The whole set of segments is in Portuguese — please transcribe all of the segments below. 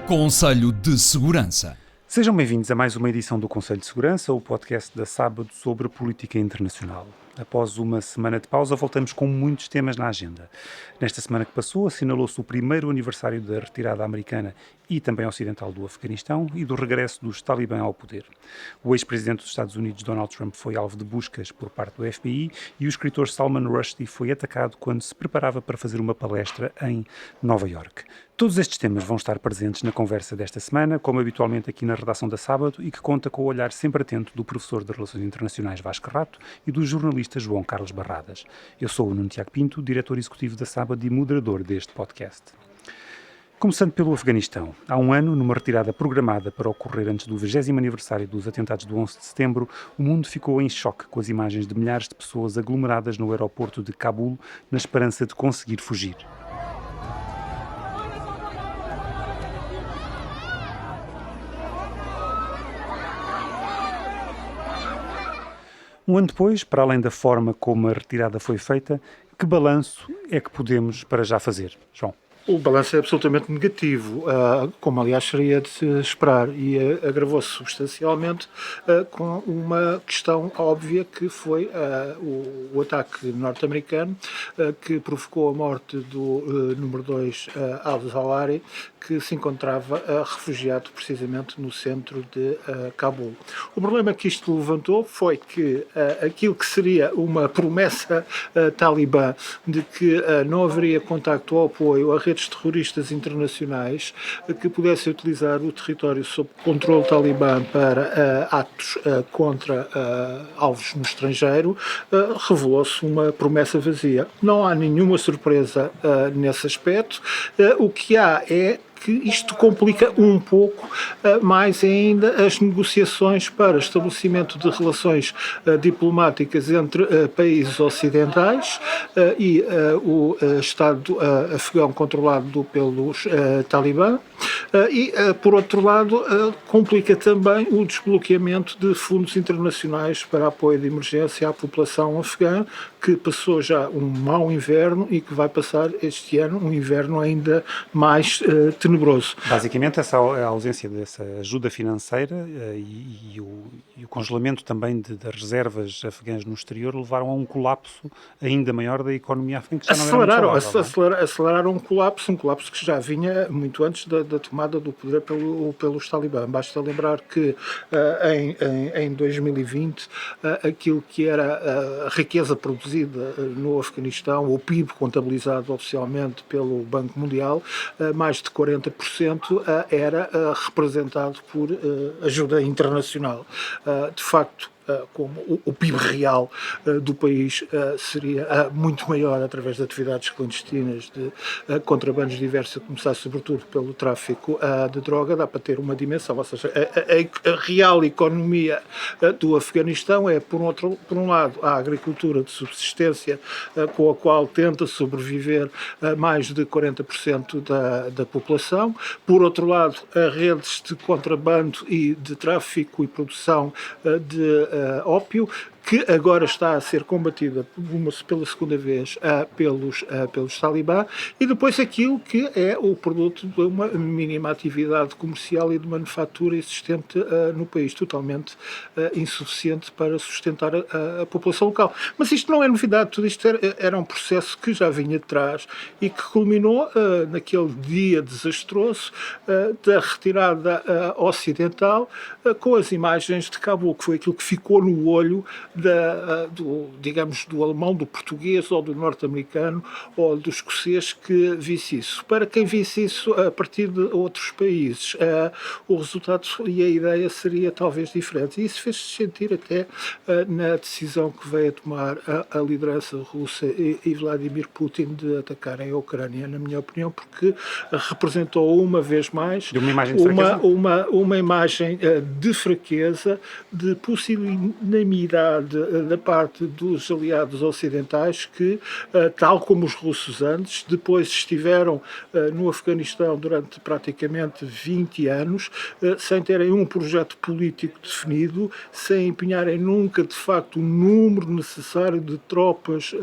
Conselho de Segurança. Sejam bem-vindos a mais uma edição do Conselho de Segurança, o podcast da Sábado sobre política internacional. Após uma semana de pausa, voltamos com muitos temas na agenda. Nesta semana que passou, assinalou-se o primeiro aniversário da retirada americana e também ocidental do Afeganistão e do regresso dos Talibã ao poder. O ex-presidente dos Estados Unidos, Donald Trump, foi alvo de buscas por parte do FBI e o escritor Salman Rushdie foi atacado quando se preparava para fazer uma palestra em Nova Iorque. Todos estes temas vão estar presentes na conversa desta semana, como habitualmente aqui na redação da Sábado, e que conta com o olhar sempre atento do professor de Relações Internacionais Vasco Rato e do jornalista João Carlos Barradas. Eu sou o Nuno Tiago Pinto, diretor executivo da Sábado e moderador deste podcast. Começando pelo Afeganistão. Há um ano, numa retirada programada para ocorrer antes do 20º aniversário dos atentados do 11 de setembro, o mundo ficou em choque com as imagens de milhares de pessoas aglomeradas no aeroporto de Cabul, na esperança de conseguir fugir. Um ano depois, para além da forma como a retirada foi feita, que balanço é que podemos para já fazer, João? O balanço é absolutamente negativo, como aliás seria de se esperar, e agravou-se substancialmente com uma questão óbvia que foi o ataque norte-americano que provocou a morte do número 2 al-Zawahiri, que se encontrava refugiado precisamente no centro de Cabul. O problema que isto levantou foi que aquilo que seria uma promessa talibã de que não haveria contacto ou apoio a redes terroristas internacionais que pudessem utilizar o território sob controle talibã para atos contra alvos no estrangeiro, revelou-se uma promessa vazia. Não há nenhuma surpresa nesse aspecto. O que há é que isto complica um pouco mais ainda as negociações para estabelecimento de relações diplomáticas entre países ocidentais e o Estado afegão controlado pelos talibã e, por outro lado, complica também o desbloqueamento de fundos internacionais para apoio de emergência à população afegã, que passou já um mau inverno e que vai passar este ano um inverno ainda mais tenebroso. Basicamente, a ausência dessa ajuda financeira e o congelamento também das reservas afegãs no exterior levaram a um colapso ainda maior da economia afegã, que já não era muito saudável, aceleraram um colapso que já vinha muito antes da tomada do poder pelos talibã. Basta lembrar que em 2020 aquilo que era a riqueza produzida no Afeganistão, o PIB contabilizado oficialmente pelo Banco Mundial, mais de 40% era representado por ajuda internacional. De facto, como o PIB real do país seria muito maior através de atividades clandestinas, de contrabandos diversos, a começar sobretudo pelo tráfico de droga, dá para ter uma dimensão. Ou seja, a real economia do Afeganistão é, por um lado, a agricultura de subsistência, com a qual tenta sobreviver mais de 40% da população. Por outro lado, as redes de contrabando e de tráfico e produção de ópio, que agora está a ser combatida pela segunda vez pelos talibã, e depois aquilo que é o produto de uma mínima atividade comercial e de manufatura existente no país, totalmente insuficiente para sustentar a população local. Mas isto não é novidade, tudo isto era um processo que já vinha de trás e que culminou naquele dia desastroso da retirada ocidental, com as imagens de Cabul, que foi aquilo que ficou no olho do alemão, do português ou do norte-americano ou do escocês que visse isso. Para quem visse isso a partir de outros países, o resultado e a ideia seria talvez diferente. E isso fez-se sentir até na decisão que veio a tomar a liderança russa e Vladimir Putin de atacarem a Ucrânia, na minha opinião, porque representou uma vez mais uma imagem de fraqueza, de pusilanimidade da parte dos aliados ocidentais que, tal como os russos antes, depois estiveram no Afeganistão durante praticamente 20 anos, sem terem um projeto político definido, sem empenharem nunca, de facto, o número necessário de tropas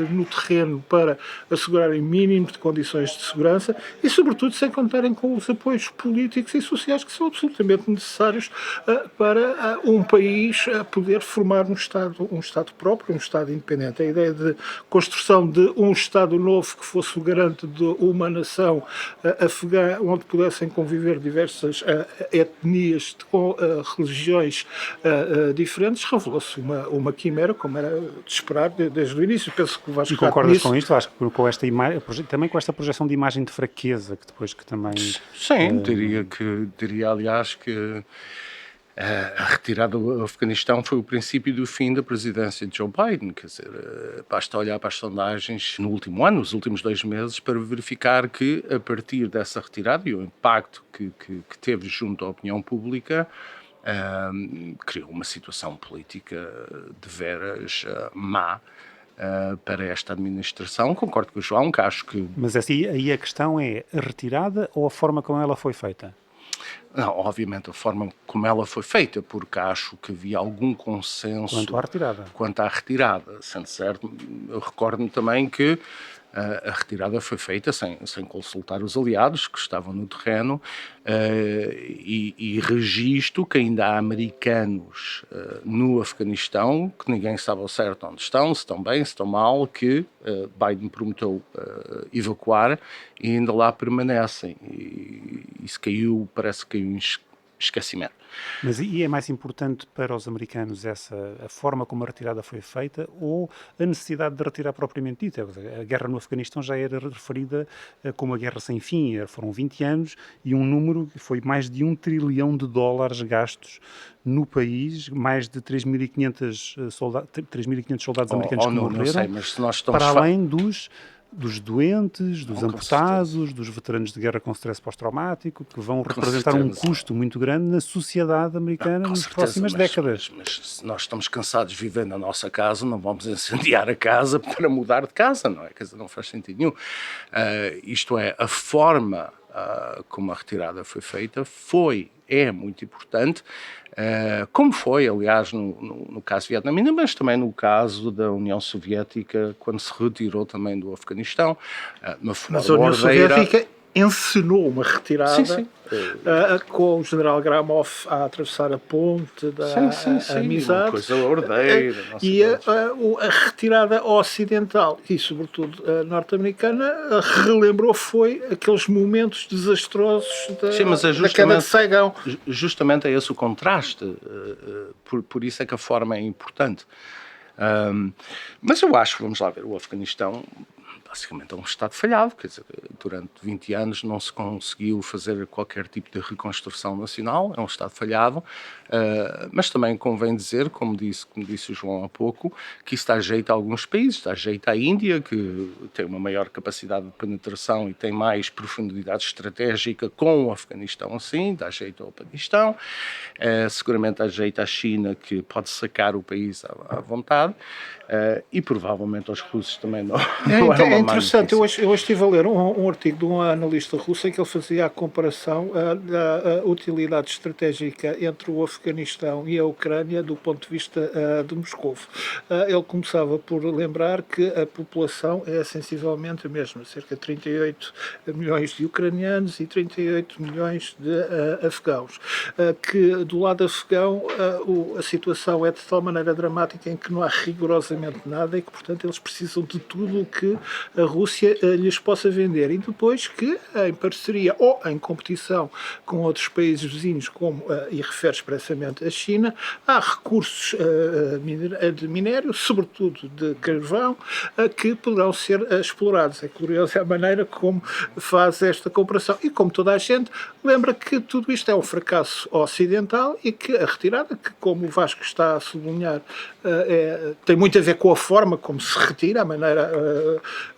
no terreno para assegurarem mínimo de condições de segurança e, sobretudo, sem contarem com os apoios políticos e sociais que são absolutamente necessários para um país poder formar um Estado próprio, um Estado independente. A ideia de construção de um Estado novo que fosse o garante de uma nação afegã onde pudessem conviver diversas etnias com religiões diferentes revelou-se uma quimera, como era de esperar desde o início. Penso que o Vasco E concordas nisso. com isto? Acho que com esta imagem, também com esta projeção de imagem de fraqueza que também... Sim, diria aliás que a retirada do Afeganistão foi o princípio do fim da presidência de Joe Biden. Quer dizer, basta olhar para as sondagens no último ano, nos últimos 2 meses, para verificar que a partir dessa retirada e o impacto que teve junto à opinião pública, criou uma situação política de veras má para esta administração. Concordo com o João, que acho que... Mas aí a questão é a retirada ou a forma como ela foi feita? Não, obviamente a forma como ela foi feita, porque acho que havia algum consenso quanto à retirada. Sendo certo, eu recordo-me também que a retirada foi feita sem consultar os aliados que estavam no terreno e registro que ainda há americanos no Afeganistão que ninguém sabe ao certo onde estão, se estão bem, se estão mal, que Biden prometeu evacuar e ainda lá permanecem. E isso parece que caiu em esquecimento. Mas e é mais importante para os americanos a forma como a retirada foi feita ou a necessidade de retirar propriamente dita? A guerra no Afeganistão já era referida como a guerra sem fim, foram 20 anos e um número que foi mais de $1 trilhão gastos no país, mais de 3.500 soldados americanos que morreram, não sei, mas se nós estamos para além dos doentes, dos amputados, dos veteranos de guerra com stress pós-traumático, que vão representar um custo muito grande na sociedade americana nas próximas décadas. Mas se nós estamos cansados de viver na nossa casa, não vamos incendiar a casa para mudar de casa, não é? Quer dizer, não faz sentido nenhum. Isto é, a forma como a retirada foi feita é muito importante, como foi, aliás, no caso vietnamita, mas também no caso da União Soviética, quando se retirou também do Afeganistão. Mas a União Soviética encenou uma retirada sim. Com o general Gramov a atravessar a ponte da amizade. Uma coisa ordeira. E a retirada ocidental e, sobretudo, norte-americana relembrou foi aqueles momentos desastrosos da queda de Saigão. Justamente é esse o contraste. Por isso é que a forma é importante. Mas eu acho que, vamos lá ver, o Afeganistão basicamente é um Estado falhado, quer dizer, durante 20 anos não se conseguiu fazer qualquer tipo de reconstrução nacional, é um Estado falhado, mas também convém dizer, como disse o João há pouco, que isso dá jeito a alguns países, dá jeito à Índia, que tem uma maior capacidade de penetração e tem mais profundidade estratégica com o Afeganistão assim, dá jeito ao Paquistão, seguramente dá jeito à China, que pode sacar o país à vontade, e provavelmente aos russos também não é interessante, eu hoje estive a ler um artigo de um analista russo em que ele fazia a comparação da utilidade estratégica entre o Afeganistão e a Ucrânia do ponto de vista de Moscou. Ele começava por lembrar que a população é sensivelmente a mesma, cerca de 38 milhões de ucranianos e 38 milhões de afegãos, que do lado afegão a situação é de tal maneira dramática em que não há rigorosamente nada e que, portanto, eles precisam de tudo o que a Rússia lhes possa vender e depois que, em parceria ou em competição com outros países vizinhos, como, e refere expressamente a China, há recursos de minério, sobretudo de carvão, que poderão ser explorados. É curiosa a maneira como faz esta comparação e como toda a gente lembra que tudo isto é um fracasso ocidental e que a retirada, que como o Vasco está a sublinhar, tem muito a ver com a forma como se retira, a maneira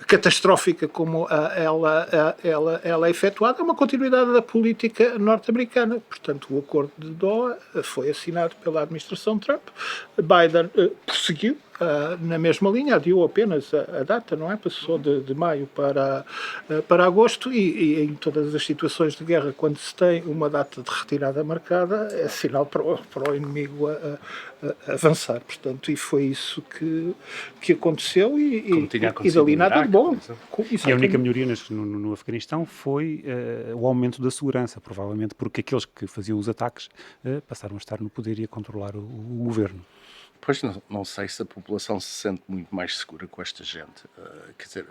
catastrófica como ela é efetuada, é uma continuidade da política norte-americana. Portanto, o acordo de Doha foi assinado pela administração Trump. Biden prosseguiu na mesma linha, adiou apenas a data, não é? Passou de maio para agosto e em todas as situações de guerra, quando se tem uma data de retirada marcada, é sinal para o inimigo avançar. Portanto, e foi isso que aconteceu e dali nada de bom. E a única melhoria no Afeganistão foi o aumento da segurança, provavelmente porque aqueles que faziam os ataques passaram a estar no poder e a controlar o governo. Pois não sei se a população se sente muito mais segura com esta gente. Quer dizer,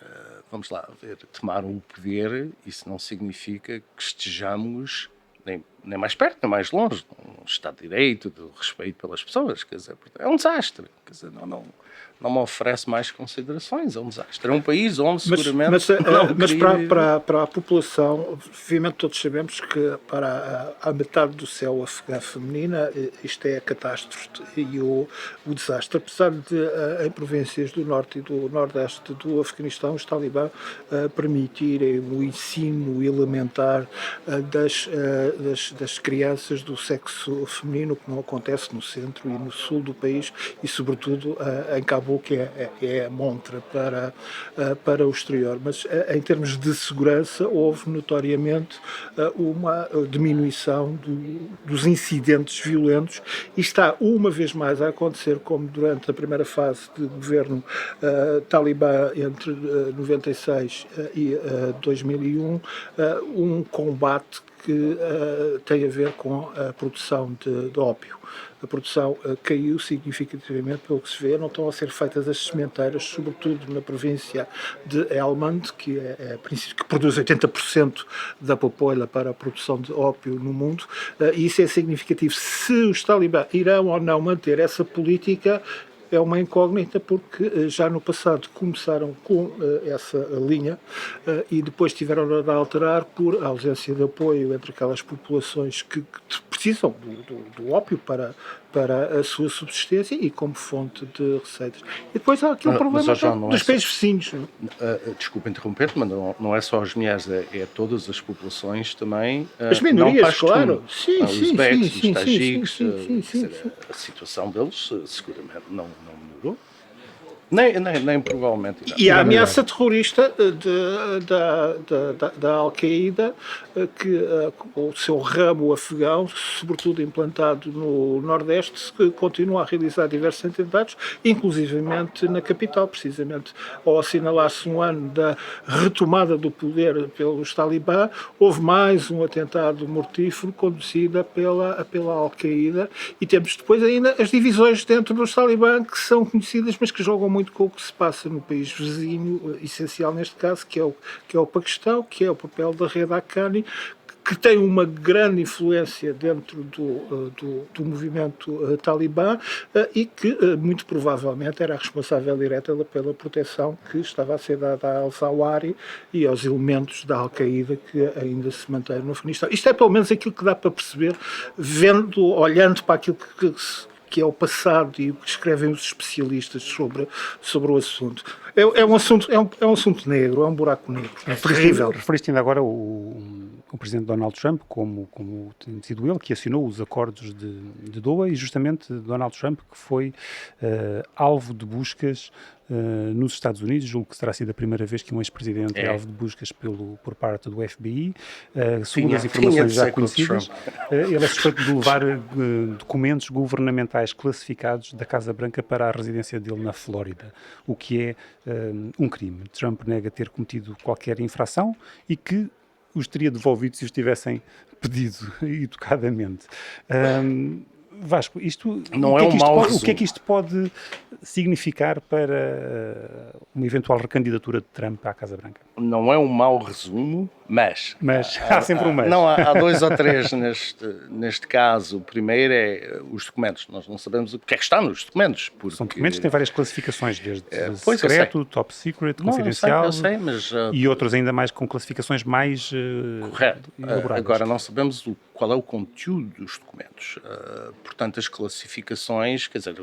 vamos lá ver, tomaram o poder, isso não significa que estejamos nem mais perto, nem mais longe, um Estado de Direito, do respeito pelas pessoas. Quer dizer, é um desastre. Quer dizer, não me oferece mais considerações, é um desastre. É um país onde seguramente... Mas para a população, obviamente todos sabemos que para a metade do céu afegã feminina isto é a catástrofe e o desastre. Apesar de em províncias do norte e do nordeste do Afeganistão os talibã permitirem o ensino elementar das crianças do sexo feminino, que não acontece no centro e no sul do país e sobretudo em Cabul, que é a montra para o exterior. Mas em termos de segurança houve notoriamente uma diminuição dos incidentes violentos e está uma vez mais a acontecer como durante a primeira fase de governo talibã entre 96 e 2001, um combate que tem a ver com a produção de ópio. A produção caiu significativamente, pelo que se vê, não estão a ser feitas as sementeiras, sobretudo na província de Helmand, que produz 80% da popola para a produção de ópio no mundo, e isso é significativo. Se os talibã irão ou não manter essa política, é uma incógnita, porque já no passado começaram com essa linha e depois tiveram de alterar por ausência de apoio entre aquelas populações que precisam do ópio para a sua subsistência e como fonte de receitas. E depois há aquele problema dos países vizinhos. Desculpa interromper, mas não é só as mulheres, é todas as populações também. As minorias, claro. Os uzbeques, os tajiques, a situação deles seguramente não melhorou. Nem provavelmente irá. E a ameaça terrorista da Al-Qaeda, que o seu ramo afegão, sobretudo implantado no Nordeste, que continua a realizar diversos atentados, inclusivamente na capital, precisamente ao assinalar-se um ano da retomada do poder pelos talibã, houve mais um atentado mortífero conduzido pela Al-Qaeda, e temos depois ainda as divisões dentro dos talibã que são conhecidas, mas que jogam muito com o que se passa no país vizinho, essencial neste caso, que é o Paquistão, que é o papel da Reda Haqqani, que tem uma grande influência dentro do movimento talibã e que muito provavelmente era responsável direta pela proteção que estava a ser dada a al-Zawahiri e aos elementos da Al-Qaeda que ainda se mantêm no Afeganistão. Isto é pelo menos aquilo que dá para perceber, olhando para aquilo que é o passado e o que escrevem os especialistas sobre o assunto. É um assunto negro, é um buraco negro. É terrível. Referiste ainda agora o presidente Donald Trump, como tem sido ele, que assinou os acordos de Doha, e justamente Donald Trump que foi alvo de buscas nos Estados Unidos. Julgo que terá sido a primeira vez que um ex-presidente é alvo de buscas por parte do FBI, segundo as informações já conhecidas. Ele é suspeito de levar documentos governamentais classificados da Casa Branca para a residência dele na Flórida, o que é um crime. Trump nega ter cometido qualquer infração e que os teria devolvido se os tivessem pedido educadamente. Vasco, isto não é um mau resumo. O que é que isto pode significar para uma eventual recandidatura de Trump à Casa Branca? Não é um mau resumo, Mas há sempre um mas. Não, há dois ou três neste caso. O primeiro é os documentos. Nós não sabemos o que é que está nos documentos. São documentos que têm várias classificações, desde pois, secreto, top secret, confidencial, eu sei, mas e outros ainda mais com classificações mais correto. elaboradas. Agora, não sabemos qual é o conteúdo dos documentos. Portanto, as classificações, quer dizer,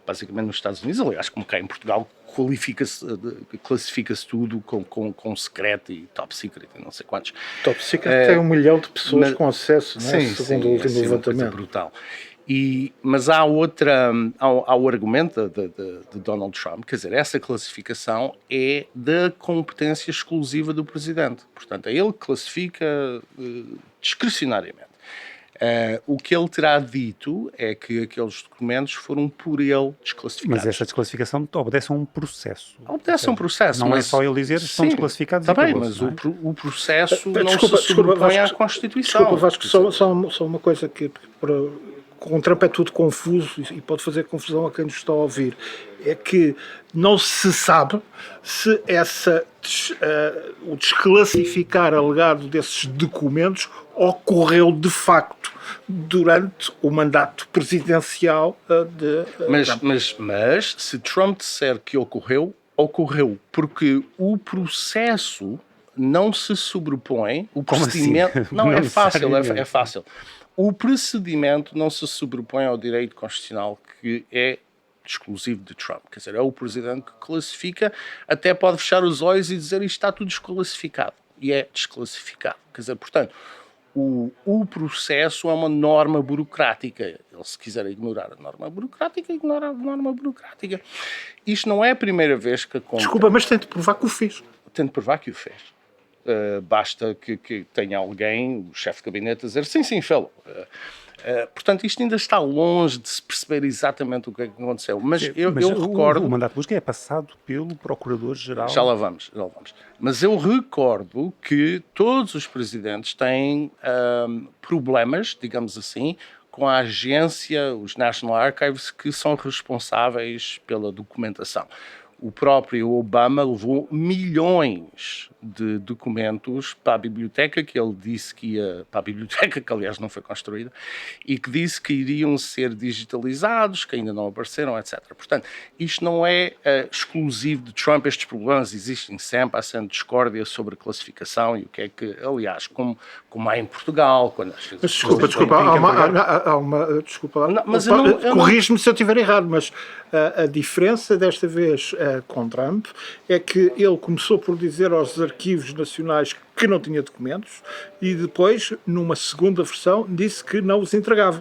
basicamente nos Estados Unidos, aliás, como cá em Portugal, classifica-se tudo com secreto e top secret e não sei quantos. Top Secret tem 1 milhão de pessoas com acesso, não é? Sim, Segundo o último levantamento. Brutal. Mas há o argumento de Donald Trump, quer dizer, essa classificação é da competência exclusiva do presidente. Portanto, é ele que classifica discricionariamente. O que ele terá dito é que aqueles documentos foram por ele desclassificados. Mas essa desclassificação obedece a um processo. Obedece a um processo. Não mas, é só ele dizer que são desclassificados. Está bem, mas o processo não Desculpa, se sobrepõe à Vasco, Constituição. Desculpa, Vasco, só uma coisa que com o Trump é tudo confuso e pode fazer confusão a quem nos está a ouvir. É que não se sabe se o desclassificar alegado desses documentos ocorreu de facto durante o mandato presidencial de Trump. Mas se Trump disser que ocorreu, porque o processo não se sobrepõe, o procedimento... Assim? Não, é fácil. O procedimento não se sobrepõe ao direito constitucional que é exclusivo de Trump. Quer dizer, é o presidente que classifica, até pode fechar os olhos e dizer isto está tudo desclassificado. E é desclassificado. Quer dizer, portanto, o processo é uma norma burocrática. Ele, se quiser ignorar a norma burocrática, ignora a norma burocrática. Isto não é a primeira vez que acontece. Desculpa, mas tem de provar que o fez. Tem de provar que o fez. Basta que tenha alguém, o chefe de gabinete, a dizer sim, fê-lo. Portanto, isto ainda está longe de se perceber exatamente o que é que aconteceu. Mas eu recordo... O mandato de busca é passado pelo Procurador-Geral. Já lá vamos. Mas eu recordo que todos os presidentes têm problemas, digamos assim, com a agência, os National Archives, que são responsáveis pela documentação. O próprio Obama levou milhões de documentos para a biblioteca, que ele disse que ia... Para a biblioteca, que aliás não foi construída, e que disse que iriam ser digitalizados, que ainda não apareceram, etc. Portanto, isto não é exclusivo de Trump. Estes problemas existem sempre, há sempre discórdia sobre a classificação e o que é que... Aliás, como há em Portugal, quando... Mas desculpa, desculpa lá. Corrige-me se eu estiver errado, mas a diferença desta vez com Trump é que ele começou por dizer aos arquivos nacionais que não tinha documentos e depois, numa segunda versão, disse que não os entregava.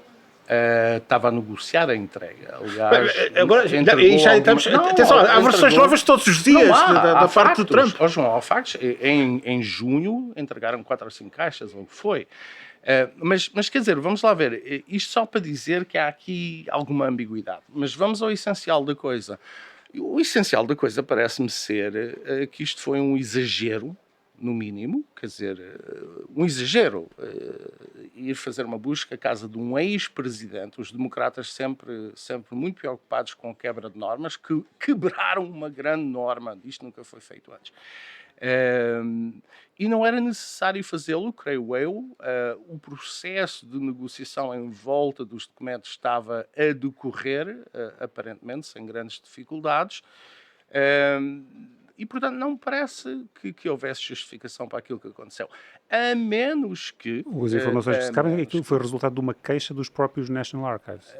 Estava a negociar a entrega. Aliás, agora já estamos. Atenção, há versões novas todos os dias da parte de Trump. João, há factos. Em junho entregaram 4 ou 5 caixas, ou o que foi. Mas quer dizer, vamos lá ver. Isto só para dizer que há aqui alguma ambiguidade. Mas vamos ao essencial da coisa. O essencial da coisa parece-me ser que isto foi um exagero, no mínimo, quer dizer, um exagero. Ir fazer uma busca à casa de um ex-presidente, os democratas sempre muito preocupados com a quebra de normas, que quebraram uma grande norma, isto nunca foi feito antes. E não era necessário fazê-lo, creio eu. O processo de negociação em volta dos documentos estava a decorrer, aparentemente, sem grandes dificuldades. E, portanto, não me parece que houvesse justificação para aquilo que aconteceu. A menos que... As informações que se sabem é que aquilo foi resultado de uma queixa dos próprios National Archives.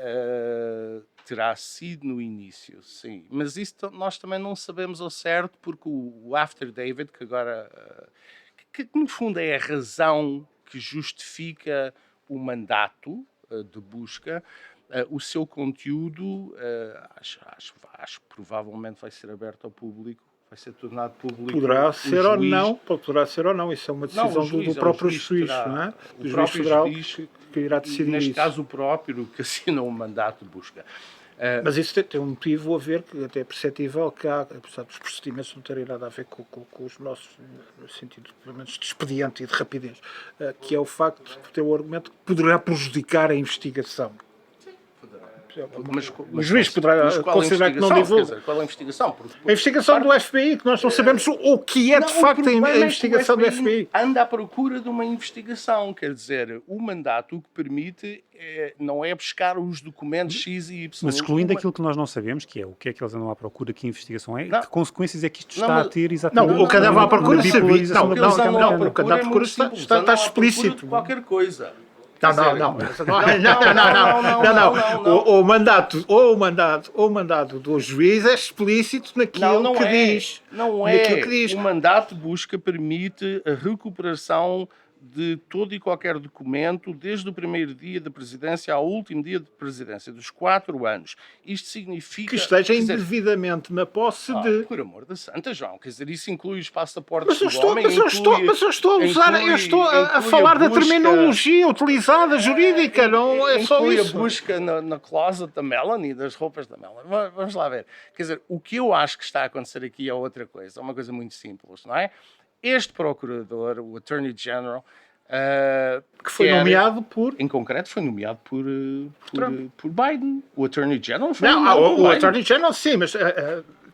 Terá sido no início, sim. Mas isso nós também não sabemos ao certo, porque o affidavit, que agora... que no fundo é a razão que justifica o mandato de busca, o seu conteúdo, acho que provavelmente vai ser aberto ao público, vai ser tornado público. Poderá ser ou não, isso é uma decisão do próprio juiz, não é? Do juiz federal que irá decidir neste isso. caso o próprio que assinou o mandato de busca. Mas isso tem um motivo a ver, que até é perceptível, que há, apesar dos procedimentos não terem nada a ver com os nossos, no sentido, pelo menos, de expediente e de rapidez, que é o facto de ter o argumento que poderá prejudicar a investigação. O juiz poderá considerar que não divulga. Qual é a investigação? A investigação do FBI, que nós não sabemos o que é de facto a investigação do FBI. Anda à procura de uma investigação, quer dizer, o mandato o que permite não é buscar os documentos X e Y. Mas excluindo aquilo que nós não sabemos, que é o que é que eles andam à procura, que investigação é, Não. que consequências é que isto Não, está mas- a ter exatamente? Não, o que andava à procura na sabia. bipolarização Não, da não, política não, americana. o que anda à procura está explícito. Qualquer coisa. Não. O mandato do juiz é explícito naquilo que diz. Não Naquilo é. que diz. O mandato busca, permite a recuperação de todo e qualquer documento, desde o primeiro dia da presidência ao último dia de presidência, dos 4 anos. Isto significa... Que esteja quer dizer, indevidamente na posse de... por amor da santa, João, quer dizer, isso inclui os passaportes Mas eu do homem, estou a falar da terminologia utilizada, jurídica, não é só inclui isso. a busca na closet da Melanie, das roupas da Melanie. Vamos lá ver. Quer dizer, o que eu acho que está a acontecer aqui é outra coisa, é uma coisa muito simples, não é? Este procurador, o Attorney General, Que foi nomeado por... Em concreto, foi nomeado por Biden. O Attorney General foi Não, nomeado por o Biden. Attorney General sim, mas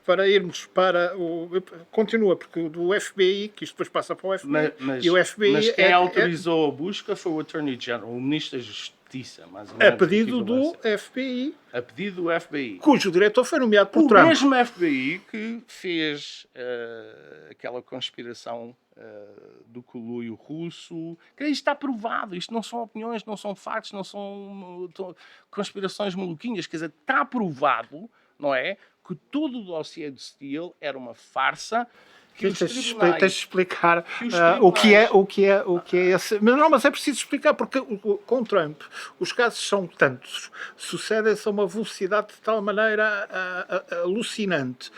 para irmos para o... Continua, porque o do FBI, que isto depois passa para o FBI, e o FBI... Mas quem autorizou a busca foi o Attorney General, o Ministro da Justiça, mais ou a menos. pedido do FBI, A pedido do FBI. cujo diretor foi nomeado por O Trump. mesmo FBI que fez aquela conspiração do conluio russo, que isto está provado, isto não são opiniões, não são factos, não são conspirações maluquinhas, quer dizer, está provado, não é, que todo o dossiê de Steele era uma farsa, que os Tens de tribunais... explicar que os o que é esse. Mas é preciso explicar, porque com Trump os casos são tantos, sucedem-se a uma velocidade de tal maneira alucinante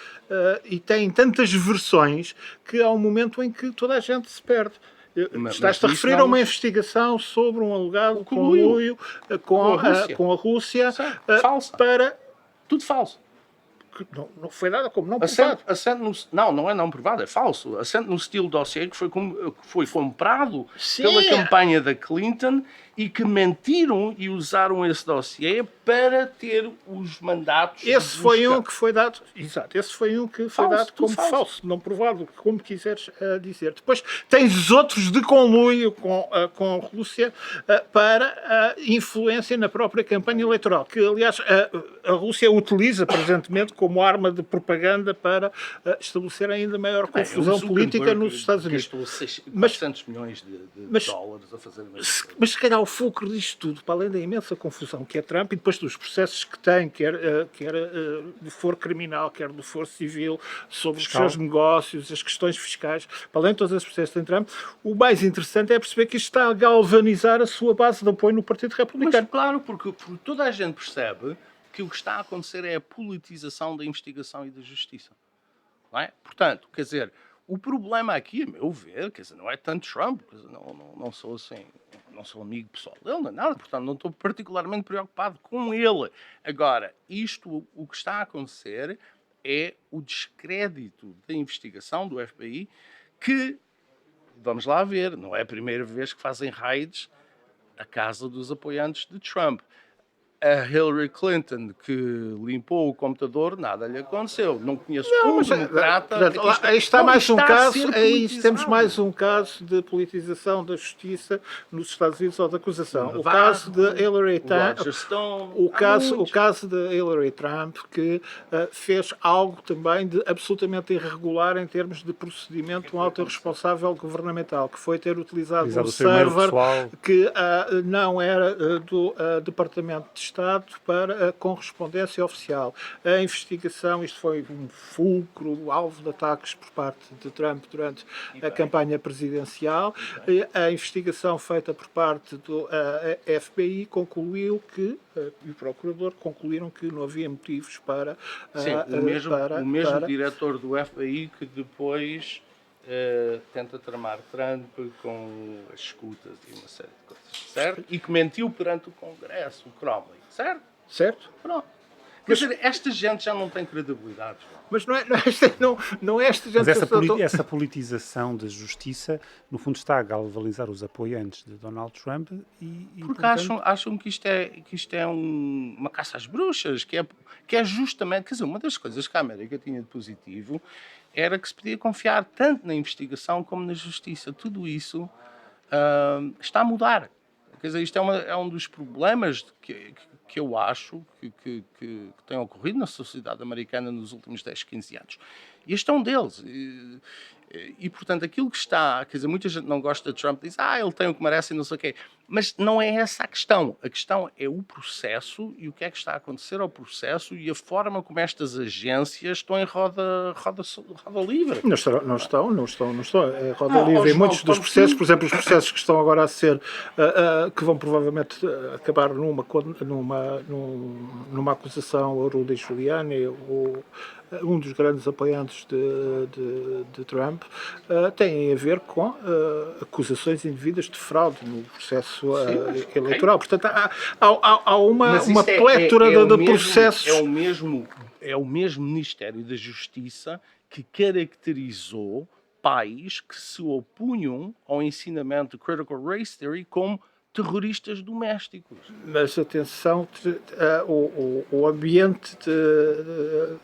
e têm tantas versões que há um momento em que toda a gente se perde. Estás-te a referir a uma investigação sobre um alegado conluio com a Rússia falsa. para... Tudo falso. Não foi nada como não provado. Não é não provado, é falso. Assente no Steele dossier que foi comprado Sim. pela campanha da Clinton e que mentiram e usaram esse dossiê para ter os mandatos. Esse foi um que foi dado, exato, esse foi um que foi dado como falso, não provado, como quiseres dizer. Depois tens outros de conluio com a Rússia para influência na própria campanha eleitoral, que aliás a Rússia utiliza presentemente como arma de propaganda para estabelecer ainda maior confusão política nos Estados Unidos. Gastou 400 milhões de dólares a fazer a mesma coisa. Mas se calhar o fulcro disto tudo, para além da imensa confusão que é Trump e depois dos processos que tem, quer de foro criminal, quer do foro civil, sobre os seus negócios, as questões fiscais, para além de todos esses processos que tem Trump, o mais interessante é perceber que isto está a galvanizar a sua base de apoio no Partido Republicano. Mas claro, porque toda a gente percebe que o que está a acontecer é a politização da investigação e da justiça. Não é? Portanto, quer dizer, o problema aqui, a meu ver, quer dizer, não é tanto Trump, quer dizer, não sou assim, não sou amigo pessoal dele, não é nada, portanto não estou particularmente preocupado com ele. Agora, o que está a acontecer é o descrédito da investigação do FBI que, vamos lá ver, não é a primeira vez que fazem raids à casa dos apoiantes de Trump. A Hillary Clinton, que limpou o computador, nada lhe aconteceu. Não conheço um democrata... Aí está mais um caso, aí temos mais um caso de politização da justiça nos Estados Unidos ou de acusação. O caso de Hillary Trump, o caso de Hillary Trump, que fez algo também de absolutamente irregular em termos de procedimento um alto responsável governamental, que foi ter utilizado um server que não era do Departamento de Estado para a correspondência oficial. A investigação, isto foi um fulcro, alvo de ataques por parte de Trump durante a campanha presidencial. A investigação feita por parte do FBI concluiu que, e o procurador concluíram que não havia motivos para... Sim, o mesmo diretor do FBI que depois tenta tramar Trump com as escutas e uma série de coisas, certo? E que mentiu perante o Congresso, o Cromley, certo? Certo. Pronto. Quer dizer, esta gente já não tem credibilidade. Mas não é esta gente... Mas essa politização da justiça, no fundo, está a galvanizar os apoiantes de Donald Trump Porque acham que isto é uma caça às bruxas, que é justamente... Quer dizer, uma das coisas que a América tinha de positivo era que se podia confiar tanto na investigação como na justiça. Tudo isso está a mudar. Quer dizer, isto é um dos problemas que eu acho que tem ocorrido na sociedade americana nos últimos 10, 15 anos. E este é um deles. E, portanto, aquilo que está... Quer dizer, muita gente não gosta de Trump, diz, ele tem o que merece e não sei o quê. Mas não é essa a questão. A questão é o processo e o que é que está a acontecer ao processo e a forma como estas agências estão em roda livre. Não estão. É roda livre. Em muitos dos processos, por exemplo, os processos que estão agora a ser, que vão provavelmente acabar numa acusação ao Rudy Giuliani, um dos grandes apoiantes de Trump, têm a ver com acusações indevidas de fraude no processo eleitoral. Portanto, há uma plétora de processos. É o mesmo Ministério da Justiça que caracterizou pais que se opunham ao ensinamento de Critical Race Theory como terroristas domésticos. Mas atenção, o ambiente de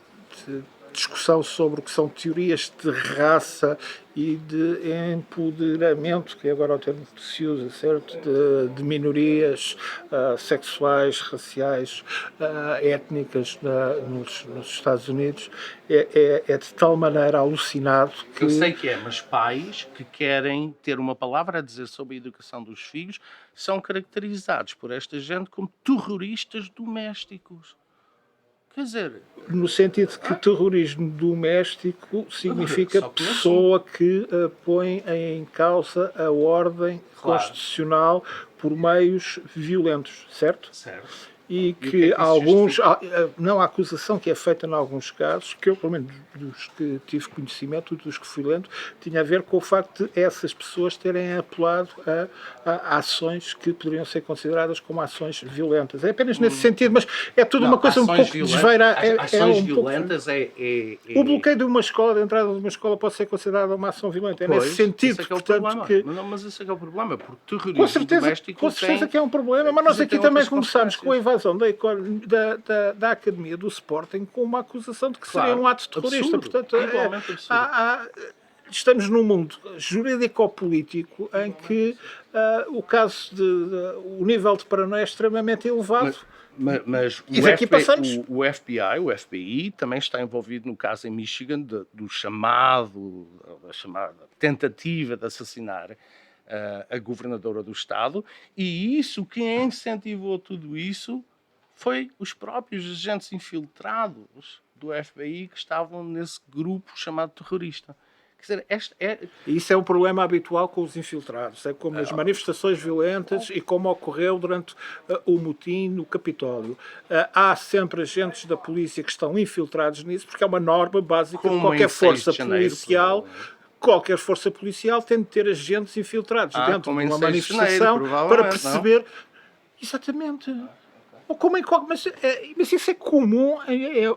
discussão sobre o que são teorias de raça e de empoderamento, que agora é o termo que se usa, certo? De minorias sexuais, raciais, étnicas nos Estados Unidos, é de tal maneira alucinado que... Eu sei que mas pais que querem ter uma palavra a dizer sobre a educação dos filhos são caracterizados por esta gente como terroristas domésticos. Quer dizer... No sentido que terrorismo doméstico significa pessoa que põe em causa a ordem constitucional por meios violentos, certo? Certo. E que alguns... Não, a acusação que é feita em alguns casos, que eu, pelo menos dos que tive conhecimento, dos que fui lendo, tinha a ver com o facto de essas pessoas terem apelado a ações que poderiam ser consideradas como ações violentas. É apenas nesse sentido, mas é tudo uma coisa um pouco desveira. Ações violentas O bloqueio de uma escola, de entrada de uma escola, pode ser considerada uma ação violenta. É nesse sentido, portanto, que... Mas esse é que é o problema, porque terrorismo doméstico com certeza que é um problema, mas nós aqui também começamos com a invasão da Academia do Sporting com uma acusação de que seria um ato terrorista. Absurdo, portanto, estamos num mundo jurídico-político em que o nível de paranoia é extremamente elevado. Mas o FBI também está envolvido no caso em Michigan da chamada tentativa de assassinar a governadora do estado, e quem incentivou tudo isso foi os próprios agentes infiltrados do FBI que estavam nesse grupo chamado terrorista. Quer dizer, Isso é um problema habitual com os infiltrados. É como as manifestações violentas e como ocorreu durante o motim no Capitólio. Há sempre agentes da polícia que estão infiltrados nisso, porque é uma norma básica de qualquer força policial. Qualquer força policial tem de ter agentes infiltrados dentro de uma manifestação para perceber... Não? Exatamente. Mas isso é comum,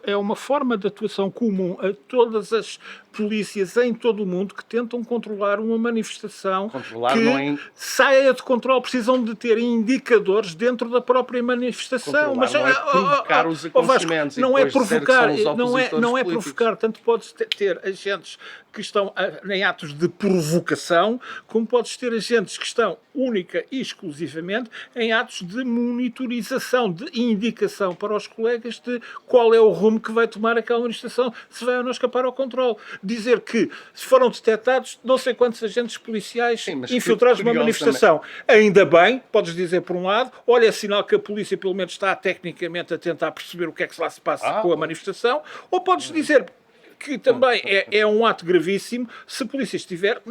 é uma forma de atuação comum a todas as polícias em todo o mundo que tentam controlar uma manifestação saia de controle. Precisam de ter indicadores dentro da própria manifestação. Mas não é provocar os acontecimentos. Não é provocar. Tanto podes ter agentes que estão em atos de provocação, como podes ter agentes que estão única e exclusivamente em atos de monitorização, de indicação para os colegas de qual é o rumo que vai tomar aquela manifestação, se vai ou não escapar ao controle. Dizer que foram detectados não sei quantos agentes policiais infiltrados numa manifestação. Ainda bem, podes dizer por um lado, olha, é sinal que a polícia pelo menos está tecnicamente a tentar perceber o que é que lá se passa com a manifestação, ou podes dizer que também é um ato gravíssimo se a polícia estiver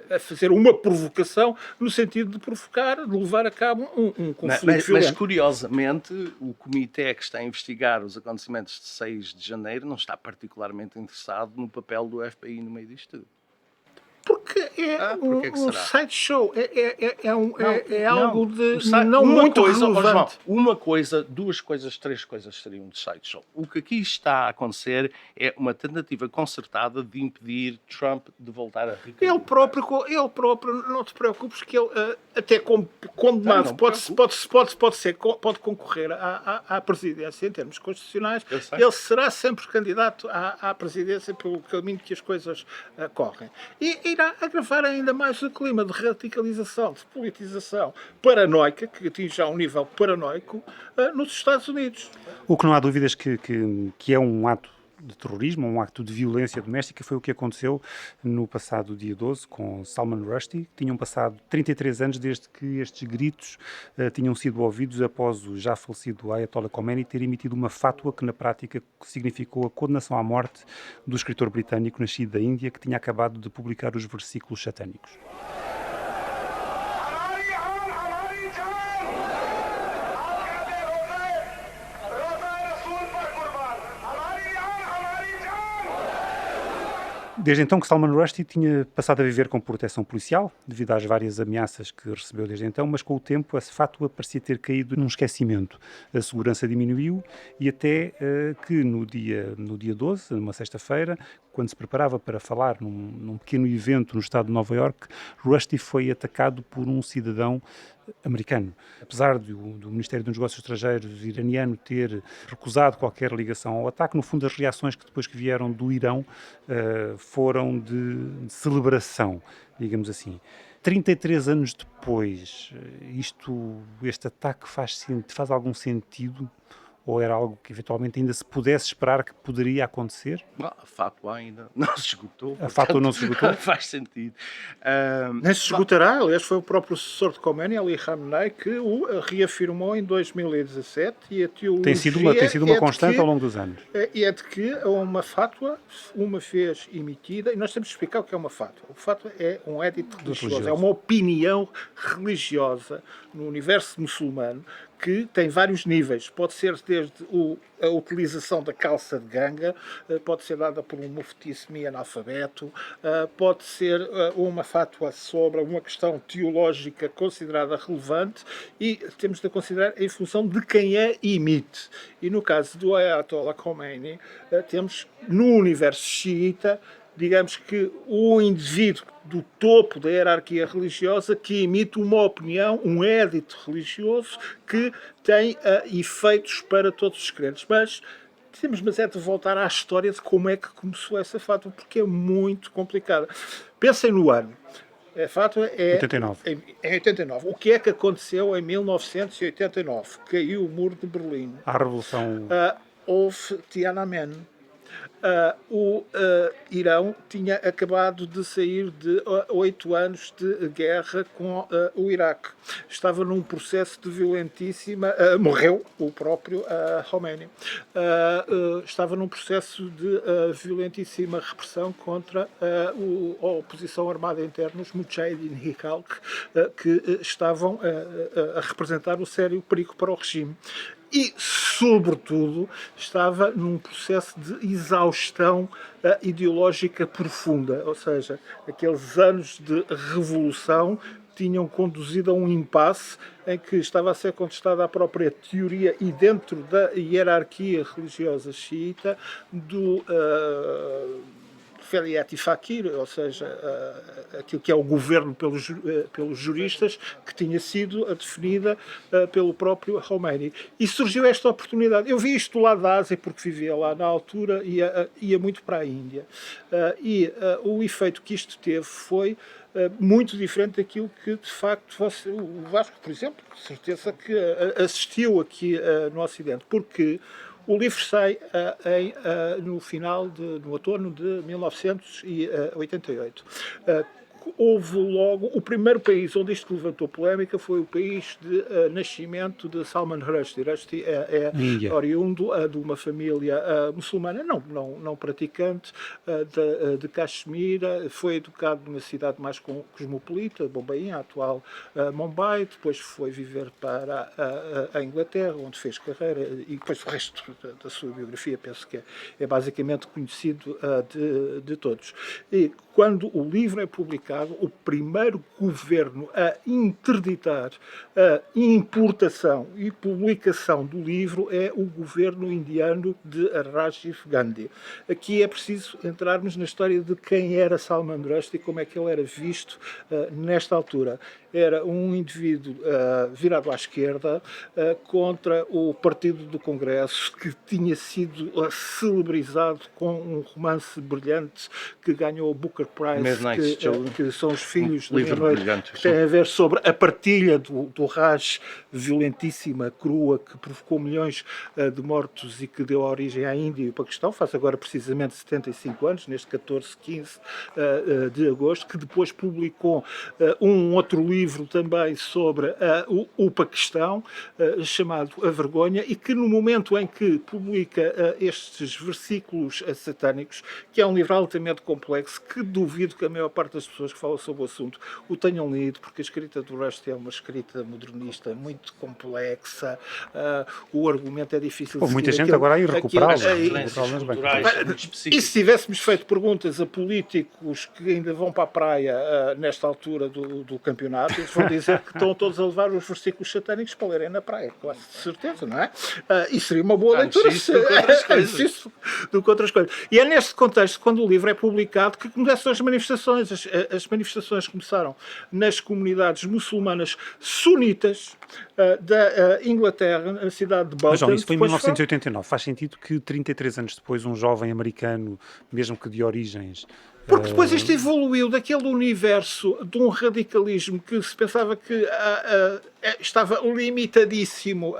a fazer uma provocação no sentido de provocar, de levar a cabo um conflito violento. Mas, curiosamente, o comitê que está a investigar os acontecimentos de 6 de janeiro não está particularmente interessado no papel do FBI no meio disto tudo. Porque é Porquê que um será? sideshow, é Não, algo de sai- não uma muito coisa, ó, João, relevante. uma coisa, duas coisas, três coisas seriam de sideshow. O que aqui está a acontecer é uma tentativa concertada de impedir Trump de voltar a recandidatar. Ele próprio, não te preocupes que ele, até como condenado, Não, pode concorrer à presidência em termos constitucionais. Eu sei. Ele será sempre candidato à presidência pelo caminho que as coisas correm. E irá agravar ainda mais o clima de radicalização, de politização paranoica, que atinge já um nível paranoico, nos Estados Unidos. O que não há dúvidas que é um ato de terrorismo, um acto de violência doméstica, foi o que aconteceu no passado dia 12 com Salman Rushdie. Tinham passado 33 anos desde que estes gritos tinham sido ouvidos após o já falecido Ayatollah Khomeini ter emitido uma fátua que na prática significou a condenação à morte do escritor britânico nascido da Índia que tinha acabado de publicar os versículos satânicos. Desde então que Salman Rushdie tinha passado a viver com proteção policial, devido às várias ameaças que recebeu desde então, mas com o tempo a fátua parecia ter caído num esquecimento. A segurança diminuiu e até que no dia 12, numa sexta-feira, quando se preparava para falar num pequeno evento no estado de Nova Iorque, Rushdie foi atacado por um cidadão americano. Apesar do Ministério dos Negócios Estrangeiros iraniano ter recusado qualquer ligação ao ataque, no fundo as reações que depois que vieram do Irão foram de celebração, digamos assim. 33 anos depois, este ataque faz algum sentido? Ou era algo que eventualmente ainda se pudesse esperar que poderia acontecer? A fátua ainda não se esgotou. A fátua não se esgotou? Faz sentido. Nem se esgotará, aliás, foi o próprio sucessor de Khomeini, Ali Khamenei, que o reafirmou em 2017 e a teologia Tem sido uma constante ao longo dos anos. É de que uma fátua, uma vez emitida, e nós temos de explicar o que é uma fátua. Uma fátua é um edito religioso, é uma opinião religiosa no universo muçulmano que tem vários níveis. Pode ser desde a utilização da calça de ganga, pode ser dada por um mufti semi-analfabeto, pode ser uma fátua sobre uma questão teológica considerada relevante e temos de considerar em função de quem a emite. E no caso do Ayatollah Khomeini, temos no universo xiita, digamos que o indivíduo do topo da hierarquia religiosa que emite uma opinião, um édito religioso que tem efeitos para todos os crentes. Mas é de voltar à história de como é que começou essa fátua, porque é muito complicada. Pensem no ano. A fátua é 89. Em 89. O que é que aconteceu em 1989? Caiu o muro de Berlim. A Revolução... Houve Tiananmen. O Irão tinha acabado de sair de 8 anos de guerra com o Iraque. Estava num processo de violentíssima... morreu o próprio Khomeini. Estava num processo de violentíssima repressão contra a oposição armada interna, os Mujahideen Khalq, que estavam a representar um sério perigo para o regime. E, sobretudo, estava num processo de exaustão ideológica profunda, ou seja, aqueles anos de revolução tinham conduzido a um impasse em que estava a ser contestada a própria teoria e dentro da hierarquia religiosa xiita do Velayat e Faqih, ou seja, aquilo que é o governo pelos juristas, que tinha sido definida pelo próprio Khomeini. E surgiu esta oportunidade. Eu vi isto do lado da Ásia, porque vivia lá na altura, ia muito para a Índia. O efeito que isto teve foi muito diferente daquilo que, de facto, o Vasco, por exemplo, com certeza que assistiu aqui no Ocidente, porque o livro sai no outono de 1988. Houve logo, o primeiro país onde isto levantou polémica foi o país de nascimento de Salman Rushdie. Rushdie é oriundo de uma família muçulmana, não praticante, de Caxemir. Foi educado numa cidade mais cosmopolita, Bombaim, a atual Mumbai. Depois foi viver para a Inglaterra, onde fez carreira, e depois o resto da sua biografia penso que é basicamente conhecido de todos. E quando o livro é publicado, publicado, o primeiro governo a interditar a importação e publicação do livro é o governo indiano de Rajiv Gandhi. Aqui é preciso entrarmos na história de quem era Salman Rushdie e como é que ele era visto nesta altura. Era um indivíduo virado à esquerda contra o Partido do Congresso, que tinha sido celebrizado com um romance brilhante que ganhou o Booker Prize, que são os filhos da meia-noite, que tem a ver sobre a partilha do Raj, violentíssima, crua, que provocou milhões de mortos e que deu origem à Índia e ao Paquistão, faz agora precisamente 75 anos, neste 15 de agosto, que depois publicou um outro livro também sobre o Paquistão, chamado A Vergonha, e que no momento em que publica estes versículos satânicos, que é um livro altamente complexo, que duvido que a maior parte das pessoas que falam sobre o assunto o tenham lido, porque a escrita do Rushdie é uma escrita modernista muito complexa, o argumento é difícil de Houve muita gente agora a ir recuperá-lo. E se tivéssemos feito perguntas a políticos que ainda vão para a praia nesta altura do campeonato, eles vão dizer que estão todos a levar os versículos satânicos para lerem na praia, quase de certeza, não é? E seria uma boa leitura do que outras coisas. E é neste contexto, quando o livro é publicado, que começam as manifestações. As manifestações começaram nas comunidades muçulmanas sunitas da Inglaterra, na cidade de Bolton. Mas, João, isso foi em 1989. Faz sentido que 33 anos depois um jovem americano, mesmo que de origens... Porque depois isto evoluiu daquele universo de um radicalismo que se pensava que estava limitadíssimo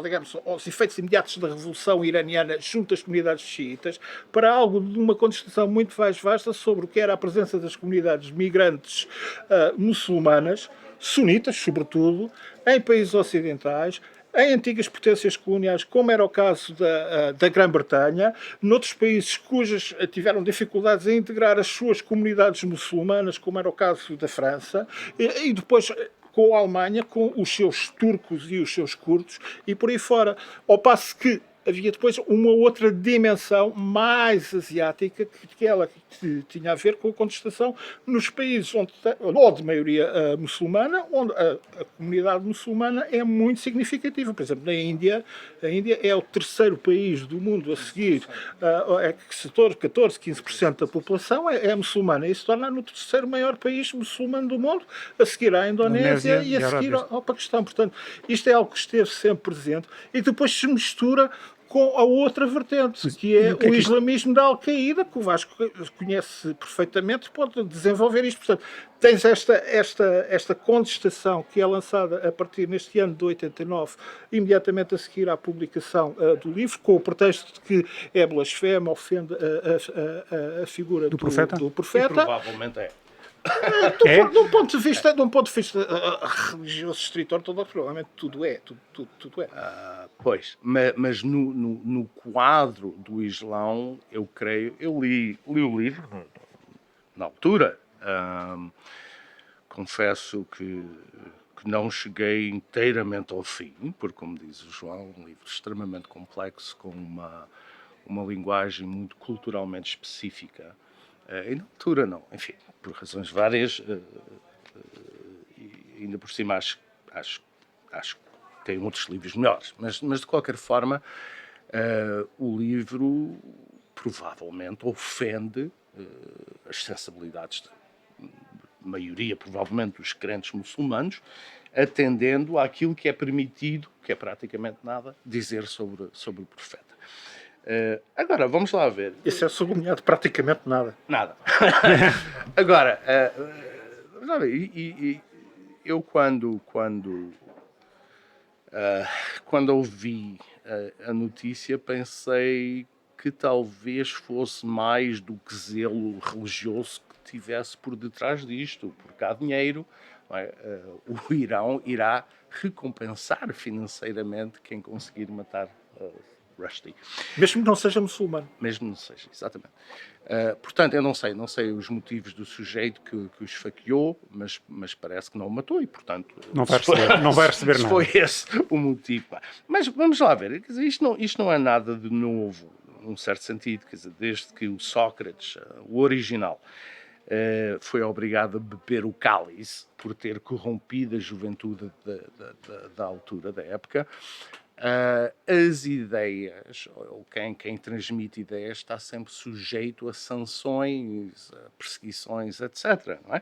digamos, aos efeitos imediatos da Revolução Iraniana junto às comunidades xiitas, para algo de uma contestação muito mais vasta sobre o que era a presença das comunidades migrantes muçulmanas, sunitas sobretudo, em países ocidentais, em antigas potências coloniais, como era o caso da Grã-Bretanha, noutros países cujas tiveram dificuldades em integrar as suas comunidades muçulmanas, como era o caso da França, e depois com a Alemanha, com os seus turcos e os seus curdos, e por aí fora. Ao passo que havia depois uma outra dimensão mais asiática, que ela tinha a ver com a contestação nos países onde de maioria muçulmana, onde a comunidade muçulmana é muito significativa. Por exemplo, na Índia, a Índia é o terceiro país do mundo a seguir, 14, 15% da população é muçulmana, e se torna no terceiro maior país muçulmano do mundo, a seguir à Indonésia e a seguir ao Paquistão. Portanto, isto é algo que esteve sempre presente e depois se mistura com a outra vertente, que é o islamismo da Al-Qaeda, que o Vasco conhece perfeitamente, pode desenvolver isto. Portanto, tens esta contestação que é lançada a partir neste ano de 89, imediatamente a seguir à publicação do livro, com o pretexto de que é blasfema, ofende a figura do profeta. E provavelmente é. De um ponto de vista religioso estritor, provavelmente tudo é. Tudo é. Pois, mas no quadro do Islão, eu creio, eu li o livro na altura. Confesso que não cheguei inteiramente ao fim, porque, como diz o João, é um livro extremamente complexo, com uma linguagem muito culturalmente específica. E na altura não, enfim, por razões várias, e ainda por cima acho que tem outros livros melhores, mas de qualquer forma o livro provavelmente ofende as sensibilidades da maioria, provavelmente, dos crentes muçulmanos, atendendo àquilo que é permitido, que é praticamente nada, dizer sobre o profeta. Agora, vamos lá ver. Isso é sublinhado, praticamente nada. Nada. Agora, eu quando ouvi a notícia, pensei que talvez fosse mais do que zelo religioso que tivesse por detrás disto, porque há dinheiro. O Irão irá recompensar financeiramente quem conseguir matar Rushdie. Mesmo que não seja muçulmano. Mesmo que não seja, exatamente. Portanto, eu não sei os motivos do sujeito que o esfaqueou, mas parece que não o matou e, portanto... Não vai receber nada. Se foi esse o motivo. Mas vamos lá ver, quer dizer, isto não é nada de novo, num certo sentido, quer dizer, desde que o Sócrates, o original, foi obrigado a beber o cálice por ter corrompido a juventude da altura, da época. As ideias, ou quem transmite ideias, está sempre sujeito a sanções, a perseguições, etc. Não é?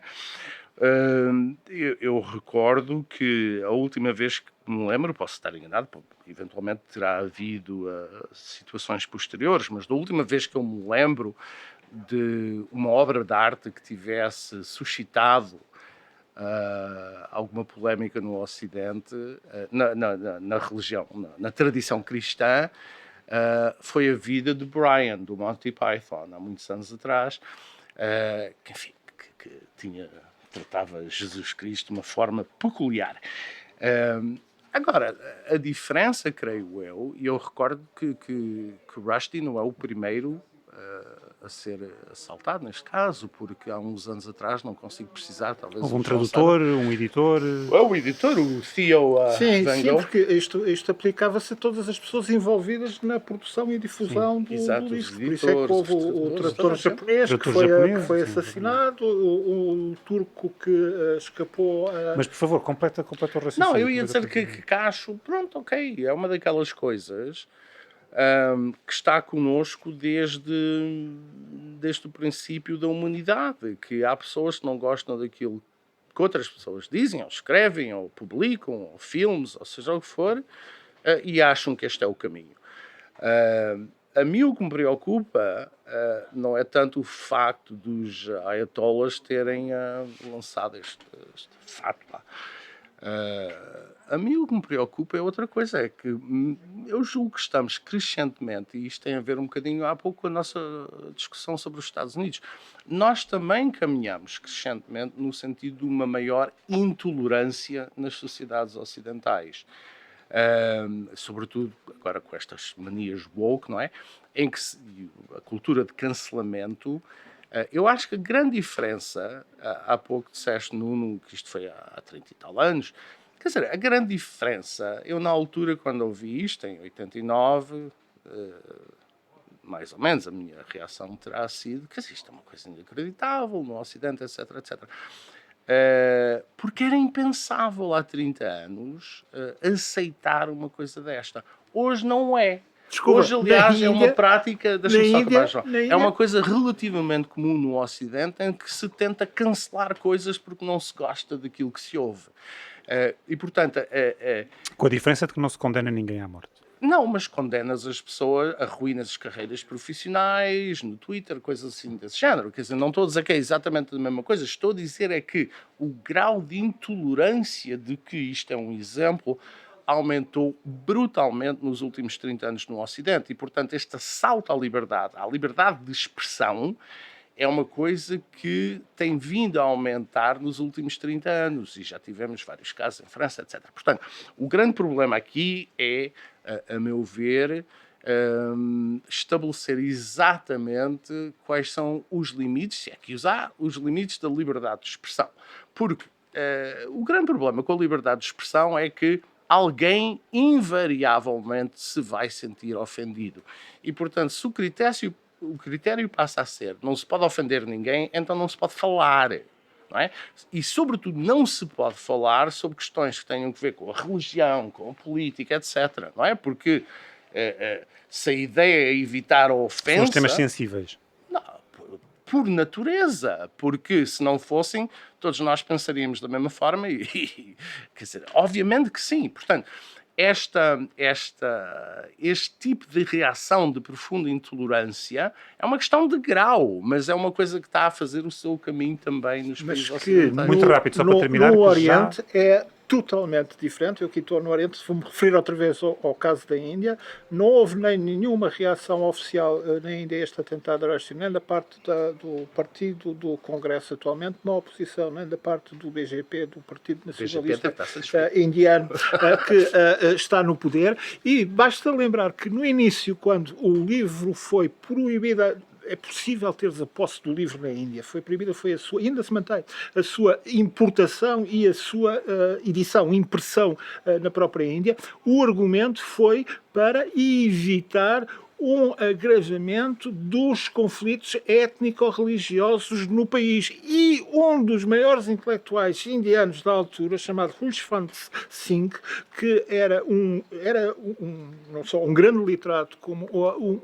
Eu recordo que a última vez que me lembro, posso estar enganado, eventualmente terá havido situações posteriores, mas da última vez que eu me lembro de uma obra de arte que tivesse suscitado alguma polémica no Ocidente, na religião, na tradição cristã, foi a vida de Brian, do Monty Python, há muitos anos atrás, que, enfim, que tratava Jesus Cristo de uma forma peculiar. Agora, a diferença, creio eu, e eu recordo que Rushdie não é o primeiro a ser assaltado, neste caso, porque há uns anos atrás, não consigo precisar, talvez... Houve um tradutor, um editor... O editor, o Theo Van Gogh. Sim, porque isto aplicava-se a todas as pessoas envolvidas na produção e difusão do disco. Por isso é que houve o tradutor japonês que foi assassinado, o turco que escapou... Mas, por favor, completa o raciocínio. Não, eu ia dizer que acho, pronto, ok, é uma daquelas coisas... que está connosco desde o princípio da humanidade, que há pessoas que não gostam daquilo que outras pessoas dizem, ou escrevem, ou publicam, ou filmes, ou seja o que for, e acham que este é o caminho. A mim o que me preocupa não é tanto o facto dos ayatollahs terem lançado este fatwa. A mim o que me preocupa é outra coisa, é que eu julgo que estamos crescentemente, e isto tem a ver um bocadinho há pouco com a nossa discussão sobre os Estados Unidos, nós também caminhamos crescentemente no sentido de uma maior intolerância nas sociedades ocidentais. Sobretudo agora com estas manias woke, não é? Em que a cultura de cancelamento. Eu acho que a grande diferença, há pouco disseste, Nuno, que isto foi há 30 e tal anos, quer dizer, a grande diferença, eu na altura, quando ouvi isto, em 89, mais ou menos, a minha reação terá sido que isto é uma coisa inacreditável, no Ocidente, etc, etc. Porque era impensável há 30 anos aceitar uma coisa desta. Hoje não é. Desculpa, hoje, aliás, é uma prática, deixa-me só acabar, João, é uma coisa relativamente comum no Ocidente em que se tenta cancelar coisas porque não se gosta daquilo que se ouve. E, portanto... Com a diferença de que não se condena ninguém à morte. Não, mas condenas as pessoas, arruínas as carreiras profissionais, no Twitter, coisas assim desse género. Quer dizer, não estou a dizer que é exatamente a mesma coisa, estou a dizer é que o grau de intolerância de que isto é um exemplo aumentou brutalmente nos últimos 30 anos no Ocidente. E, portanto, este assalto à liberdade de expressão, é uma coisa que tem vindo a aumentar nos últimos 30 anos. E já tivemos vários casos em França, etc. Portanto, o grande problema aqui é, a meu ver, estabelecer exatamente quais são os limites, se é que usar, os limites da liberdade de expressão. Porque o grande problema com a liberdade de expressão é que alguém invariavelmente se vai sentir ofendido. E, portanto, se o critério passa a ser não se pode ofender ninguém, então não se pode falar. Não é? E, sobretudo, não se pode falar sobre questões que tenham a ver com a religião, com a política, etc. Não é? Porque se a ideia é evitar a ofensa... São os temas sensíveis. Não, por natureza, porque se não fossem, todos nós pensaríamos da mesma forma e quer dizer, obviamente que sim. Portanto, este tipo de reação de profunda intolerância é uma questão de grau, mas é uma coisa que está a fazer o seu caminho também nos países ocidentais. Muito rápido, só para terminar. No Oriente é totalmente diferente. Eu aqui estou no Oriente, vou-me referir outra vez ao caso da Índia. Não houve nem nenhuma reação oficial na Índia a este atentado a Rushdie, nem da parte do partido do Congresso atualmente, na oposição, nem da parte do BJP, do Partido Nacionalista Indiano, que está no poder. E basta lembrar que no início, quando o livro foi proibido, é possível teres a posse do livro na Índia. Foi proibida, ainda se mantém, a sua importação e a sua edição, impressão na própria Índia. O argumento foi para evitar um agravamento dos conflitos étnico-religiosos no país. E um dos maiores intelectuais indianos da altura, chamado Khushwant Singh, que era não só um grande literato, como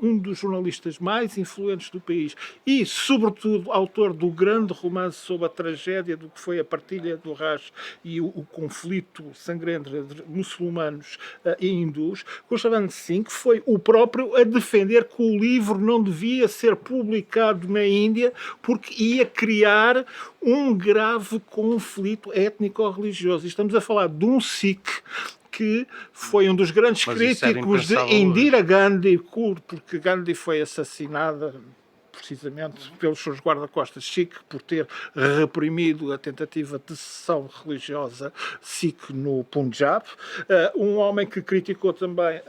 um dos jornalistas mais influentes do país e, sobretudo, autor do grande romance sobre a tragédia do que foi a partilha do Raj e o conflito sangrento entre muçulmanos e hindus, Khushwant Singh foi o próprio a defender que o livro não devia ser publicado na Índia porque ia criar um grave conflito étnico-religioso. Estamos a falar de um Sikh que foi um dos grandes críticos de Indira Gandhi, porque Gandhi foi assassinada precisamente pelos seus guarda-costas Sikh por ter reprimido a tentativa de secessão religiosa Sikh no Punjab. Um homem que criticou também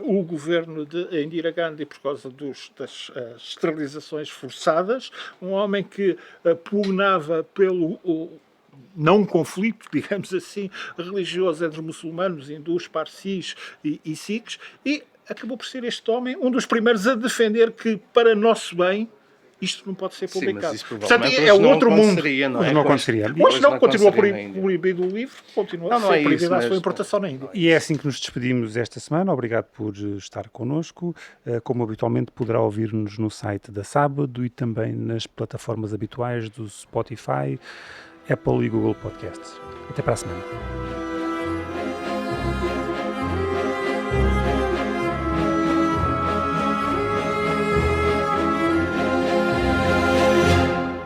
o governo de Indira Gandhi por causa das esterilizações forçadas. Um homem que pugnava pelo não conflito, digamos assim, religioso entre muçulmanos, hindus, parsis e sikhs, e acabou por ser este homem um dos primeiros a defender que, para nosso bem, isto não pode ser publicado. Sim, mas isso portanto, é outro mundo. Mas não aconteceria. Hoje não, continua proibido o livro, continua a ser proibida a sua importação na Índia. E é assim que nos despedimos esta semana. Obrigado por estar connosco. Como habitualmente, poderá ouvir-nos no site da Sábado e também nas plataformas habituais do Spotify, Apple e Google Podcasts. Até para a semana.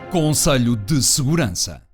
Conselho de Segurança.